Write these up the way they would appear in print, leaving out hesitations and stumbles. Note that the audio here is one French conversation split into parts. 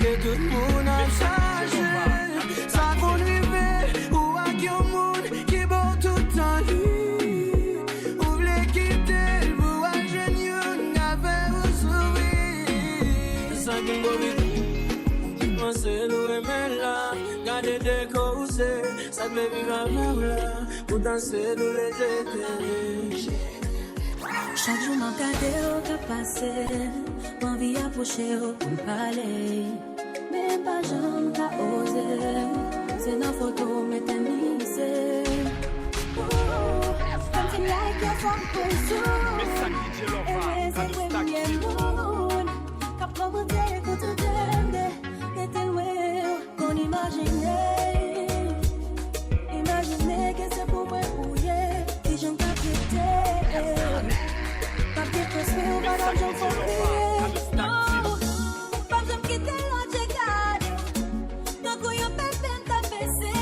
que tout le monde a changé. Ça qu'on vivait, ou à qui au monde qui bon tout en lui. Ou voulez quitter, vous à jeune, n'avez vous sourire. Ça qu'on va vivre, pensez nous aimer là. Gardez des causes, ça me vivre avec là. Pour danser nous les jeter. Chaque jour m'a gardé au cap passé, m'envie approcher au pour parler. Mais pas jamais qu'à oser, c'est dans photo mais t'es misé. Something like your phone person. Et c'est le premier monde. Quand on vous dit que tu t'aimes, et t'es loin, qu'on imaginait. Imaginez que c'est pour moi bouiller, si j'en capite. Papier presque ou pas d'argent pour payer. Non, pas besoin de quitter l'autre, j'ai gardé. Tant qu'on y a peine t'as baissé.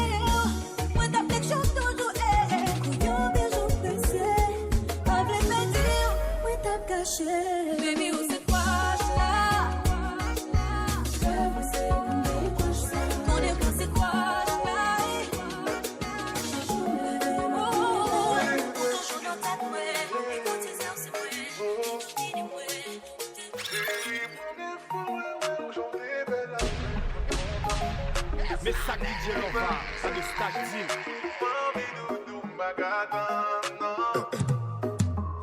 Moi t'as quelque chose toujours, couillon bijou baissé. Pas de me dire, oui t'as caché. Baby, où c'est quoi, là? Mon Dieu, où c'est quoi, là? Toujours dans ta couette, écoute tes heures, c'est vrai. Mais ça DJ Lova, ça de Stack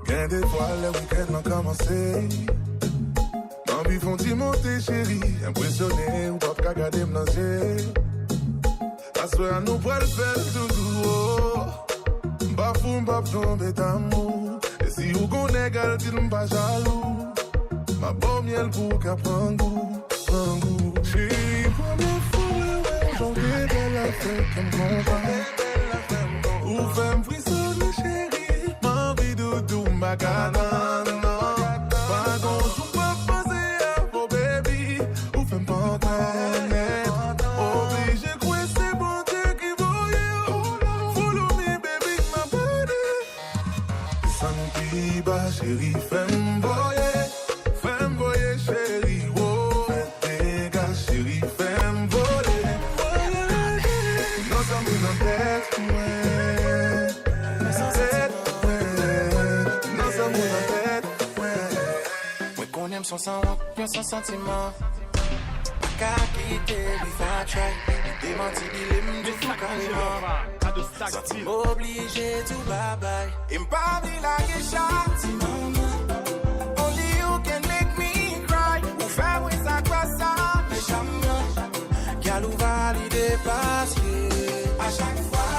Gain d'étoiles, le week-end a commencé. L'envie font-ils monter, chérie. Impressionné, ou pas qu'à garder m'lancer. La soirée, nous pourrons le faire toujours. Bafou, m'baf tomber d'amour. Et si vous connaissez, gardez-le pas jaloux. Ma bonne miel pour qu'à prendre goût, prendre goût. Chérie, première fois, j'en ai belle affaire comme compagnie. Ou femme frissonne, chérie. M'envie de tout, ma canane. Pas contre, ou pas passer à vos baby. Ou femme pas connaître. Obligé, quoi, c'est bon Dieu qui voyait. Follow me, baby, ma body. Santi, ba, chérie, femme voyait. Son sang, bien sans sentiment. Pas qu'à quitter, il faut try. Il démentit, il aime de tout carrément. Senti m'obligé, tout bye bye. Il m'parle la geisha. Only you can make me cry. Ou faire oui ça quoi ça. Mais jamais. Qu'à l'ou valider parce que à chaque fois,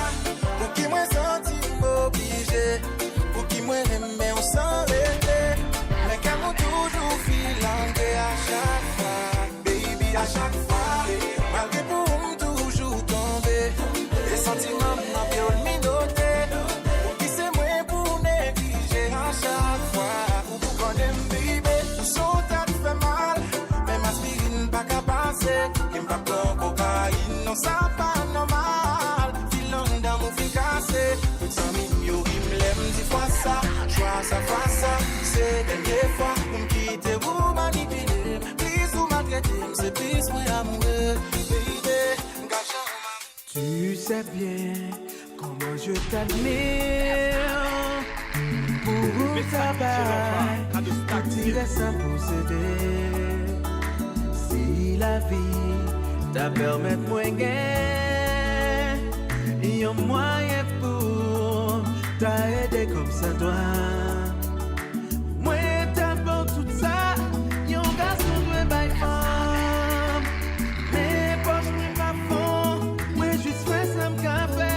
pour qui moi senti m'obligé. Pour qui moi aimé, on s'en était. Mais qu'à mon toujours filangue à chaque fois, baby à chaque fois. Malgré pour me toujours tomber, les sentiments m'ont violé minoté. Pour qui c'est moi pour négliger à chaque fois. Ou pour qu'on aime bébé, tout son tête fait mal. Mais ma spirine pas qu'à passer. Qui m'pas plein cocaïne, non ça pas normal. Filant dans mon fil cassé. Tout ça m'ignorer, m'l'aime 10 fois ça. Choix ça, fois ça. C'est dernière fois pour me quitter, vous manipuler. Please, vous maltraiter, c'est plus moi amoureux. Baby, tu sais bien comment je t'admire. Pour ta baille, tu laisses ça posséder. Si la vie t'a permis de moi gagner, il y a moyen pour t'aider comme ça doit. Moi, t'apporte tout ça, yon garçon doit by femme. Mais poche moi pas fond, moi juste fais ça m'café.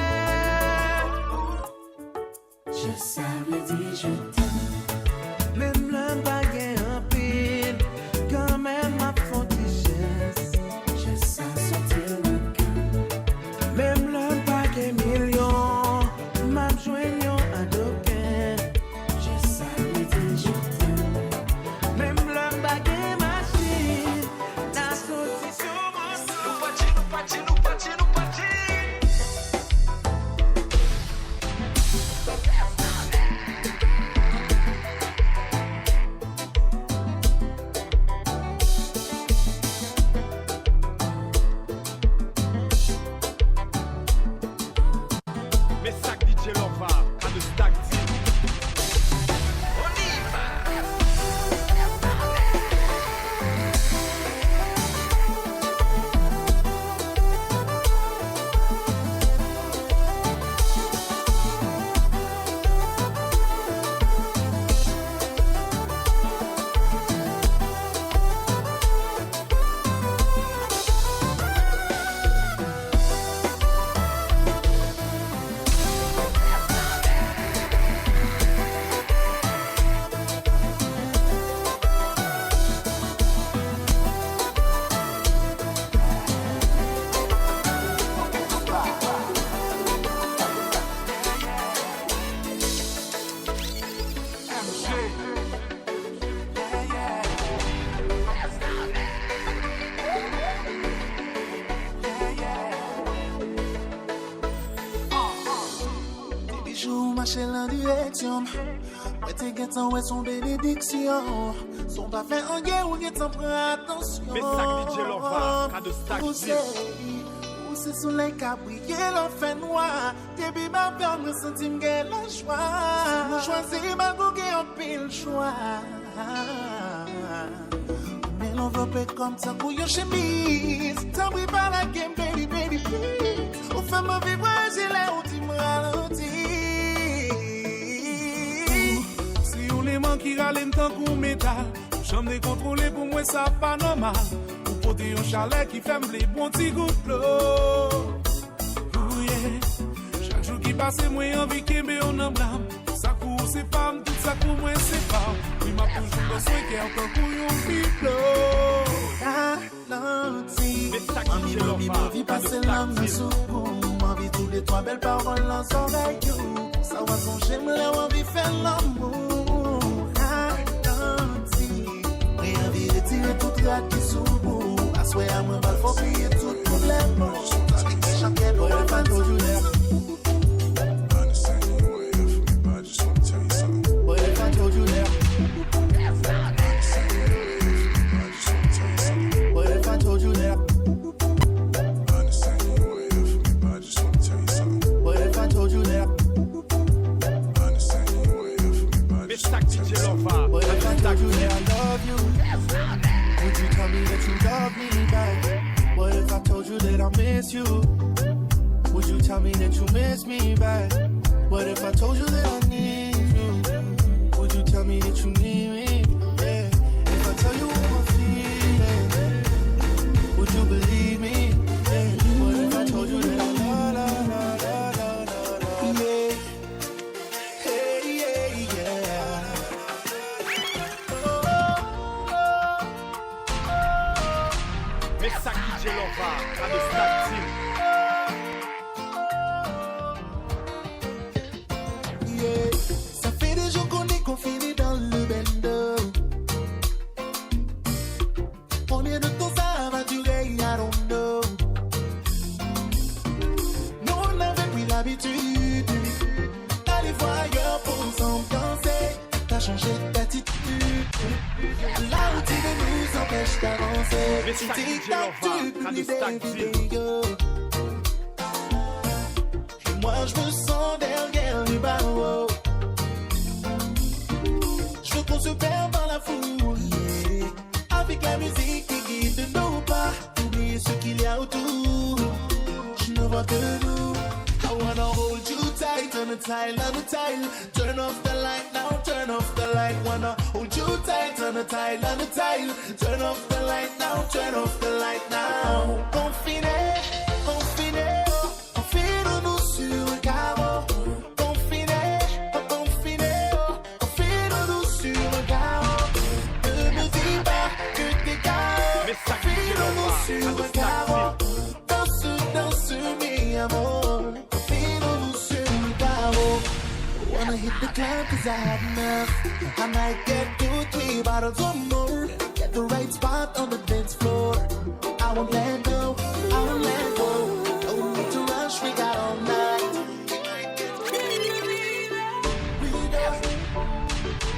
Je savais dire je t'aime. Même l'un baguette en pile, quand même ma fontichesse. Je sais sortir le cœur. Même l'un baguette million, m'a joignant à d'aucun. marcher en direction. Ouais, t'es guettant, ouais, son bénédiction. Son pas fait en guerre, ou guettant, prends attention. Mais ça, DJ Lova, cas de stack. Où c'est soleil qui a brillé, l'enfer noir. Depuis ma peur, me sentis m'gay la joie. Choisir ma gogué en pile choix. Mais l'enveloppe comme ça pour your chemise. T'en prie pas la game, baby, baby, please. Au fait, ma vivre, j'ai l'air où tu me ralentis. Si on les manque qui râlent tant qu'on métal, j'aime décontrôler pour moi, ça pas normal. Pour porter un chalet qui fait les bons petits gouttes l'eau. Oh yeah. Chaque jour qui passe, moi, envie qu'il me on en blâme. Ça court, c'est pas, tout ça court, moi, c'est pas. Oui, m'a toujours besoin qu'il y ait encore couillon piplo. Mami, ma vie passe l'âme dans sous. Ma vie, tous les trois belles paroles dans son oreille. Ça va son j'aime là, ma vie fait l'amour. J'ai envie de tirer toute la qui sous. À souhait à moi, mal faut crier tout problème. Avec des chanquets pour le fan toujours l'air. You. Would you tell me that you miss me back? What if I told you that I need you? Would you tell me that you need me? Yeah. If I tell you what I'm feeling, would you believe me? Yeah. What if I told you that I love? Yeah. Hey, yeah, yeah. Mais ça DJ Lova, cas de stack team. Ça fait des jours qu'on est confinés dans le bendo. Combien de temps ça va durer, I don't know. Nous on avait pris l'habitude d'aller voir ailleurs pour s'ambiancer. T'as changé d'attitude. La routine nous empêche d'avancer. Mais ça tic-tac, tu des vidéos. Et moi je me sens derrière les barreaux. Je veux qu'on se perd dans la foule, yeah. Avec la musique qui guide nos pas. Oubliez ce qu'il y a autour. Je ne vois que nous. I wanna hold you tight on the tile, on the tile. Turn off the light now, turn off the light. Wanna hold you tight on the tile, on the tile. Turn off the light now, turn off the light now. Confiné, confiné, confine-nous sur un carreau. Confiné, confiné, confine-nous sur un carreau. Ne me dis pas que t'es carreau. Confine-nous sur un carreau. Danse, mi amor. Wanna hit the club cause I have enough. I might get 2-3 bottles or more. Get the right spot on the dance floor. I won't let go, I won't let go. No need to rush, we got all night.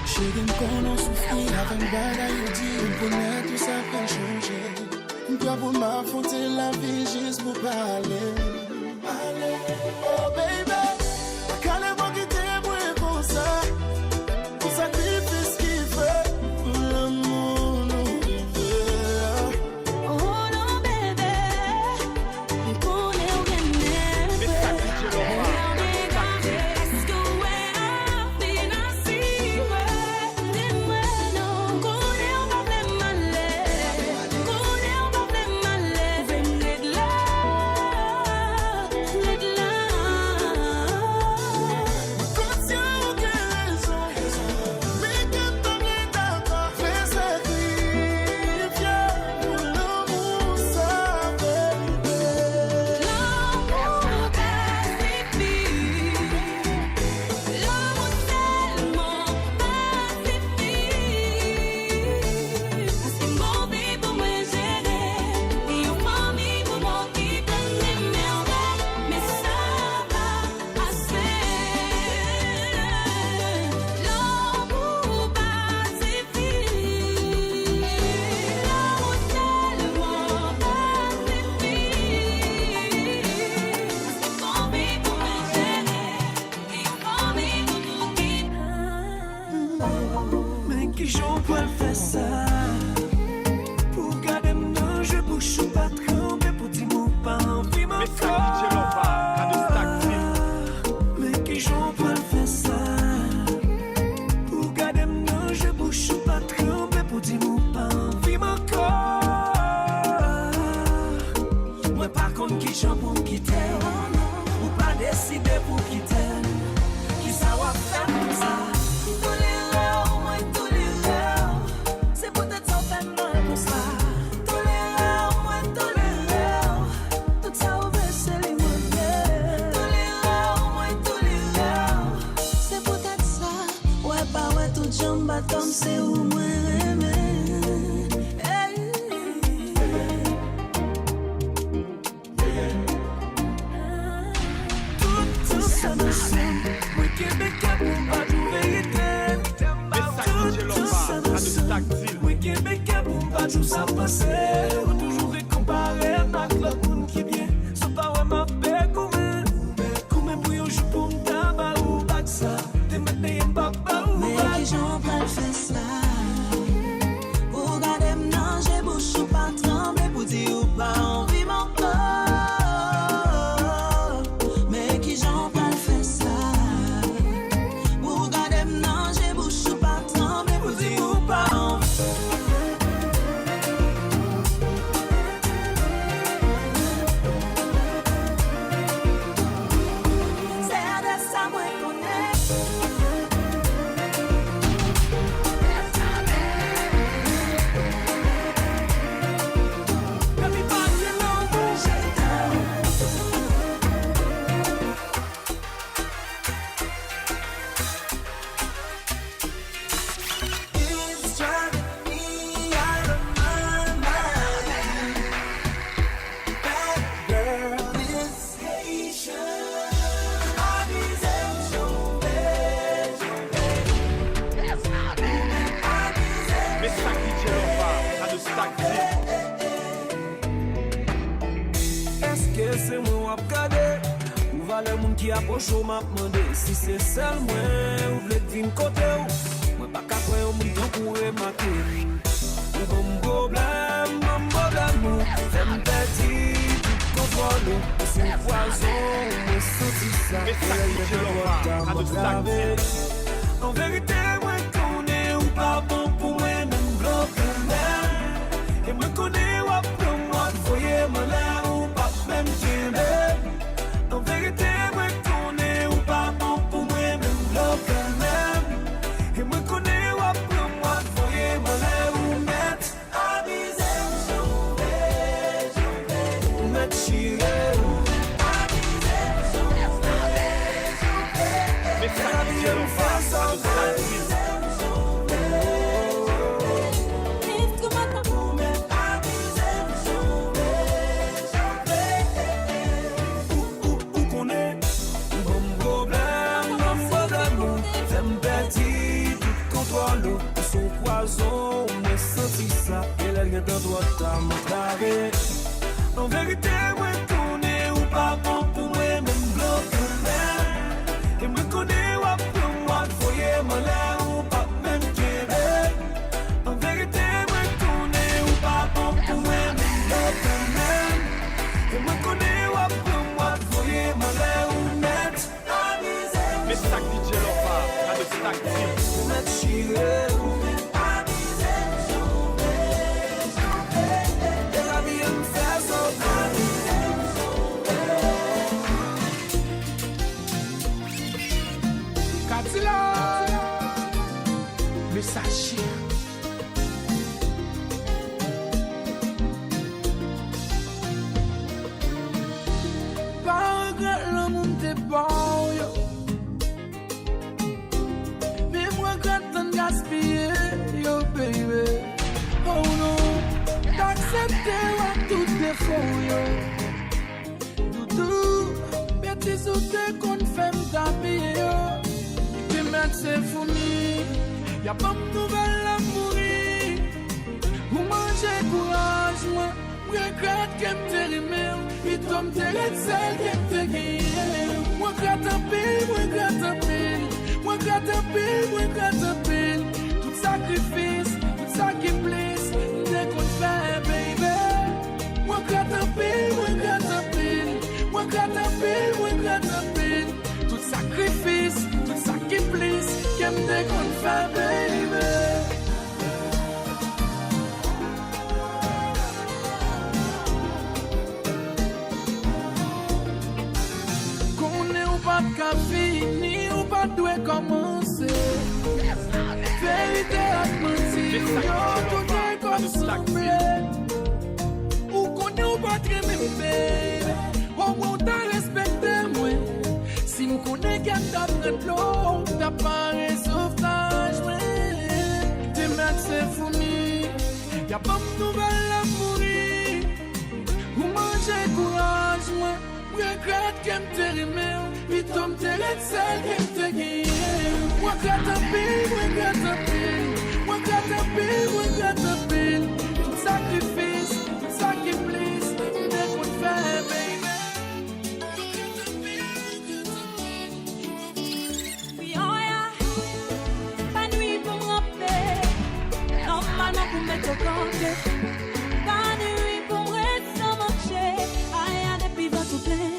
Chérie, m'connons souffrir avec bagaille dit. M'connais tout ça peut changer. M'pia pour m'affronter la vie juste pour parler. Oh baby. qu'on qui chante pour quitter. Ou pas décider pour quitter. Qui ça va faire tout ça? Tous les rêves, moi tous les rêves. C'est peut-être ça fait mal pour ça. Tous les rêves, moi tous les rêves. Tout ça ouvert c'est les moyens. Tous les rêves, moi tous les rêves. C'est peut-être ça. Ouais pas ouais tout jambe bâton c'est où moi aimer. Tout ça passé, ou toujours récomparé avec le monde qui vient. Sans pas vraiment faire comme pour yon joue pour m'taba ou pas que ça. T'es maintenant y'en papa ou pas. Mais qui j'en parle fait ça. Pour garder m'nanger, bouche ou pas trembler. Pour dire ou pas envie mon corps. Mais qui j'en parle fait ça. Pour garder m'nanger, bouche ou pas trembler. Pour dire ou pas envie. Qui approche au m'a demandé si c'est seul moi ou vle vinn côté ou moi pas qu'à croire au monde pour remarquer ou bon problème j'aime petit tout contrôle c'est poison mais sorti ça en vérité moi connais ou pas bon pour moi même bloqué et moi connais ou pour moi voyez moi là ou pas même t'aimer en vérité en vérité, moi connais ou pas bon pour moi même bloqué et moi connais ou pour moi voyez moi là ou pas même québec en vérité moi connais ou pas bon pour moi même bloqué et moi connais ou pour moi voyez moi là ou net mais ça qui dit l'enfant à de stack net chiré Messager. Pas regret le monde est bon, yo. Mais moi quand t'en gaspiller, yo baby. Oh non, t'accepter à tout défaut, yo. Doudou, bêtise ou t'es qu'on fait m'tapiller, yo. Puis mettre c'est fourni. Y'a pas de nouvelles à mourir. Pour manger courage, moi regrette qu'elle me rimé. Puis toi me t'es celle qui me guéri. Moi gratte un pile, moi gratte un pile. Moi gratte un pile, moi gratte un pile. Tout sacrifice, tout sacrifice, dès qu'on fait, baby. Moi gratte un pile, moi gratte un pile. Moi gratte un pile, moi gratte un pile. Tout sacrifice, tout sacrifice, qu'aime dès qu'on fait, baby. pas qu'à finir ou pas doit commencer. Vérité à mentir, yo tout est comme semblé. Ou qu'on ou pas très même baby. Au moins t'as respecté moi. Si nous connaît qu'à t'apprendre l'eau, t'as pas de sauvetage, tes maîtres c'est fourni. Y'a pas de nouvelles à mourir. Ou manger courage, moi. Regrette qu'elle me t'aimé. Vite on me t'aimé, celle qui me t'a guidé. Moi regrette un pile, regrette un pile. Moi regrette un pile, regrette un pile. Tout sacrifice, tout sacrifice. Dès qu'on te fait, baby. Oui, oh yeah. Pas nuit pour me rappeler. Normalement pour mettre au compte. Pas nuit pour me rester sans marcher. Aïe, depuis votre plein.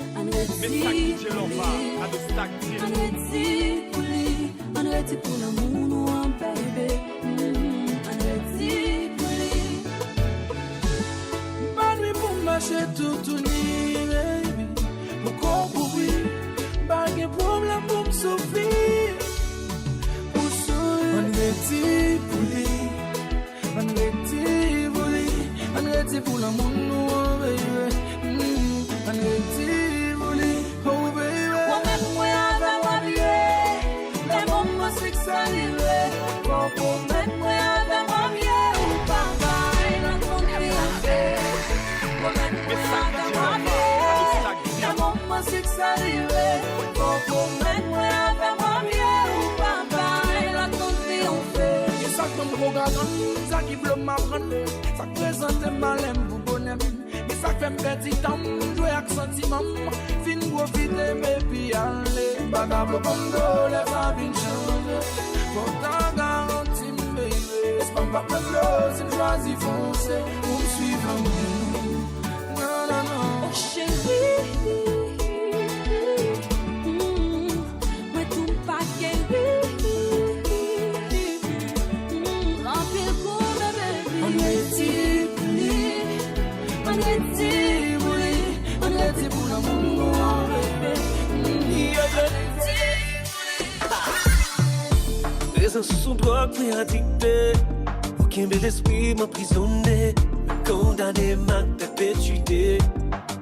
Anreti pour l'amour, nous un bébé. Anreti pour lui. Pas nuit pour marcher tout nuit, baby. Mon corps pour lui. Pas de problème pour me souffrir. Pour sourire. Anreti pour lui. Anreti pour lui. Anreti pour l'amour, nous un bébé. Anreti. Ça qui veut m'apprendre, ça présente malin pour bonhomme. Mais ça fait petit temps, jouer avec sentiment. Fin profiter, mais puis aller. Bagable comme d'eau, les familles changent. Pourtant garantie, baby. Est-ce qu'on va prendre l'eau, si je choisis foncer, pour me suivre un peu. Non, non, non. Oh chérie, moi tout pas guéri. Raison sous son drogue addicté. Aucun bel esprit m'emprisonné. Condamné ma perpétuité.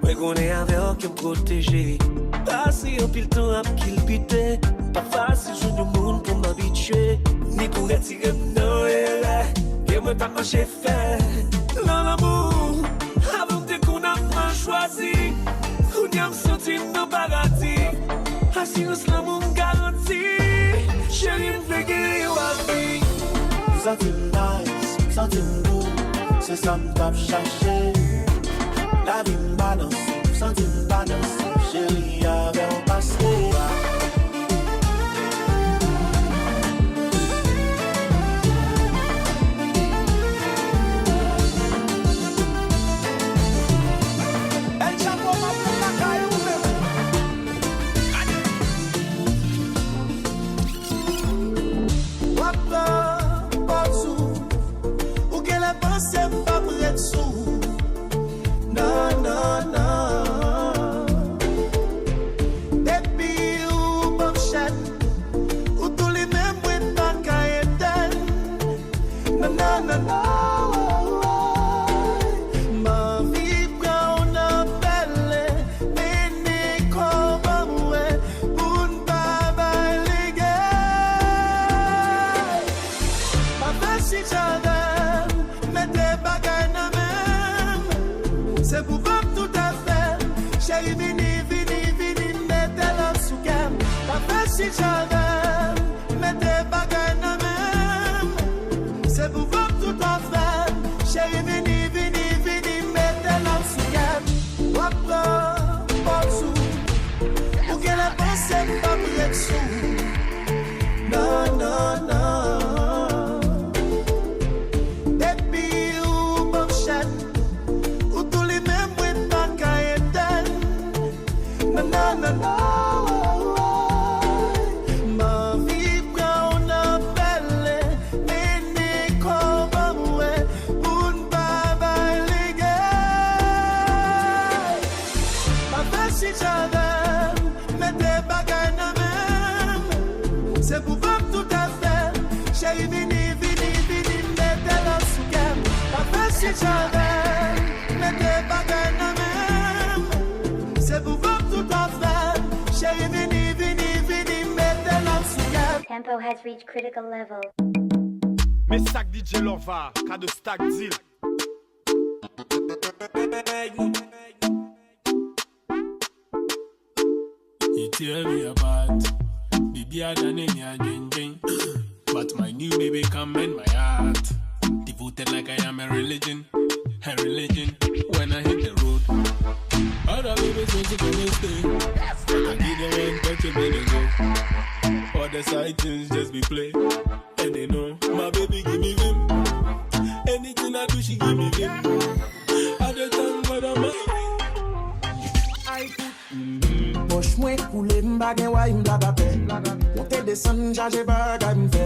Ouais qu'on est avec aucun protégé. Passé un pile temps à qu'il pité. Pas facile joindre le monde pour m'habituer. Ni pour retirer non et là. Et moi t'as marché fait. Dans l'amour, avant de qu'on a choisi. On y a senti nos paradis. Assurance l'amour garantie. Chérie, me fait guérir à vie. Sentir nice, sentir beau. C'est ça me tape chercher. La vie me balance, sentir me balance. Chérie, avec un passé. C'est pas prêt de sous. Non, non, non. Depuis ou bon chat, ou tous les mêmes bruits dans Caïden. Non, non, non, non. Ma vie prend un appel, mais n'est comme moi, pour ne pas balayer. Ma vie, si j'avais. C'est pour vous tout à fait. Chérie, vini, vini, vini, mettez-la sous gamme. Ta fait si j'avais, mettez bagaille na même. C'est pour vous tout à fait. Chérie, vini, vini, vini, mettez-la sous gamme. Wapra, pas sous. Ou qu'elle a pensé pas près de sous. Non, non, non. Ma vie prend un appel, mais n'est comme moi, pour ne pas balayer. Ma vie si j'avais, mettez bagaille. Chérie, vini, mettez l'en sous cœur. Pas fait si j'avais, mettez pas qu'un même. C'est pour voir tout à fait. Chérie, vini, mettez l'en sous cœur. Tempo has reached critical level. Mais sac DJ Lova, cas de stack deal. You tear me apart, baby, I done in your ding. But my new baby come in my heart, devoted like I am a religion. When I hit the road, other babies want to gonna stay. I give them one touch a minute go. All the side things just be play, and they know my baby give me vim. Anything I do, she give me vim. I the time but I'm Poche mwen koule m'bagen waj m'da pape. Monte desan jaje bagay m'fè.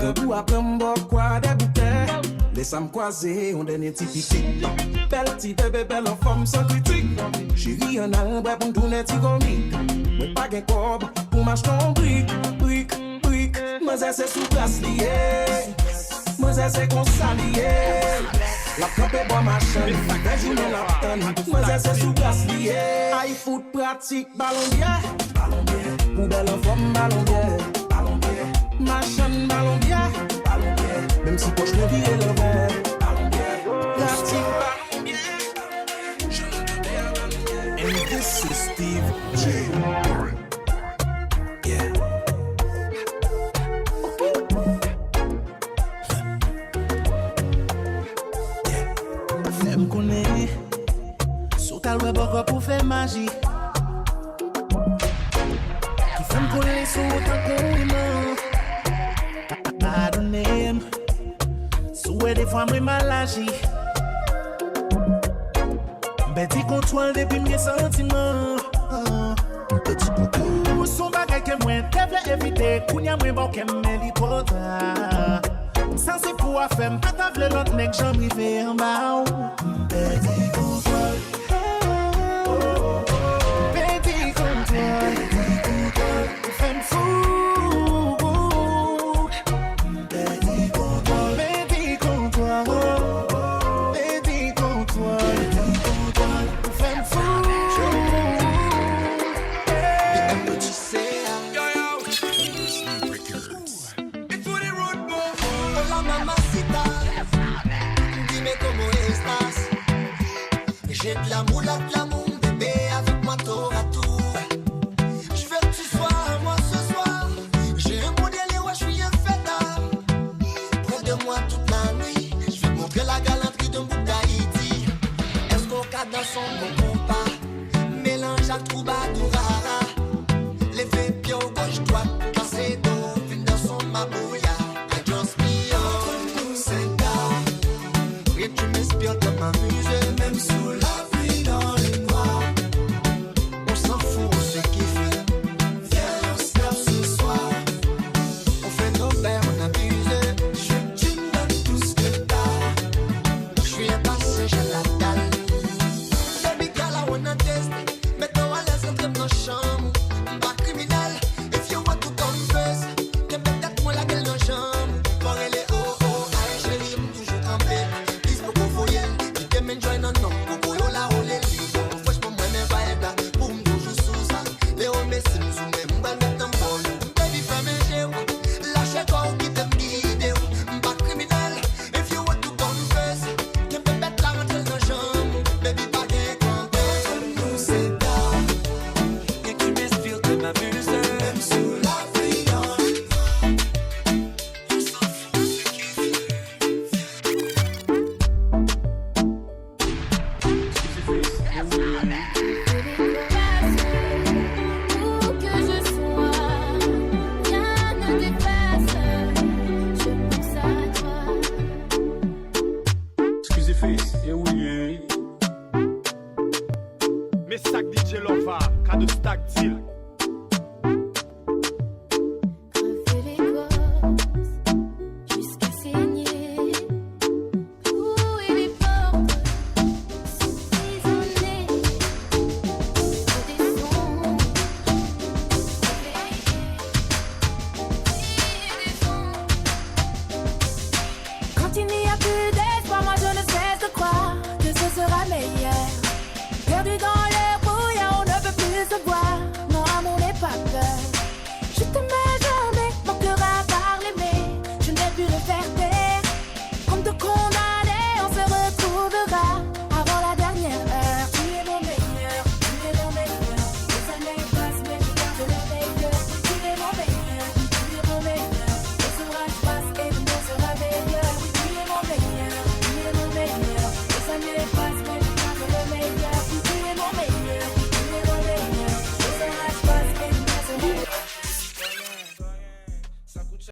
Debout après m'bok kwa de bouteilles. Laisse m'kwaze on dernier ti pique. Belle ti bébé belle en forme sans critique. Chérie en albre pour m'tourner ti comique. Mwen pa gen kob pour m'acheter un brique. Moi c'est sous place lié. Moi c'est qu'on s'allié. La frappe est bon machin, les journées la tonne. Moi c'est sous place lié. Aïe foot pratique, ballon bien. Poubelle en forme, ballon bien. Machin, ballon bien. Même si poche le vie est le verre. Pratique, ballon bien. Je l'entendais à ballon bien. And this is Steve J. Femme connaît, sous ta loi beaucoup pour faire magie. Qui femme connaît sous ta connaît. Pardonnez, sous des fois moi mal agi. Petit contrôle depuis mes sentiments. Petit contrôle. Son bagage que moi devais éviter, kounya moi bon que me l'hypothèse. Ça c'est pour faire pas table l'autre nèg j'en rivé en bas. Petit contrôle. Petit contrôle. Femme fou. Petit contrôle. Petit contrôle. Petit contrôle. Femme fou. J'ai de l'amour, bébé, avec moi tour à tour. Je veux que tu sois à moi ce soir. J'ai un beau délire, ouais, je suis un fêtard. Près de moi toute la nuit. Je vais montrer la galanterie d'un bout d'Haïti. Est-ce qu'on cadre dans son bon compas? Mélange à troubadourara. L'effet pied au gauche droite. Cassé d'eau, vine dans son mabouya. I just me on, c'est gars. Rien que tu m'inspires de m'amuser, même sous la dans les noirs, on s'en fout, on se kiffe. Viens, on se tape ce soir. On fait nos verres, on abuse. Je veux que tu me donnes tout ce que t'as. Je suis un passé, j'ai la dalle. Baby girl, I wanna test. Mets-toi à l'aise, entre dans la chambre. Pas criminel, if you want to confess. T'es peut-être moi la gueule dans la chambre. Pour elle est oh oh, aïe chérie, toujours campé. Dis pour qu'on voyait, tu t'aimes enjoy non non. Mais sac DJ Lova, cas de stack deal.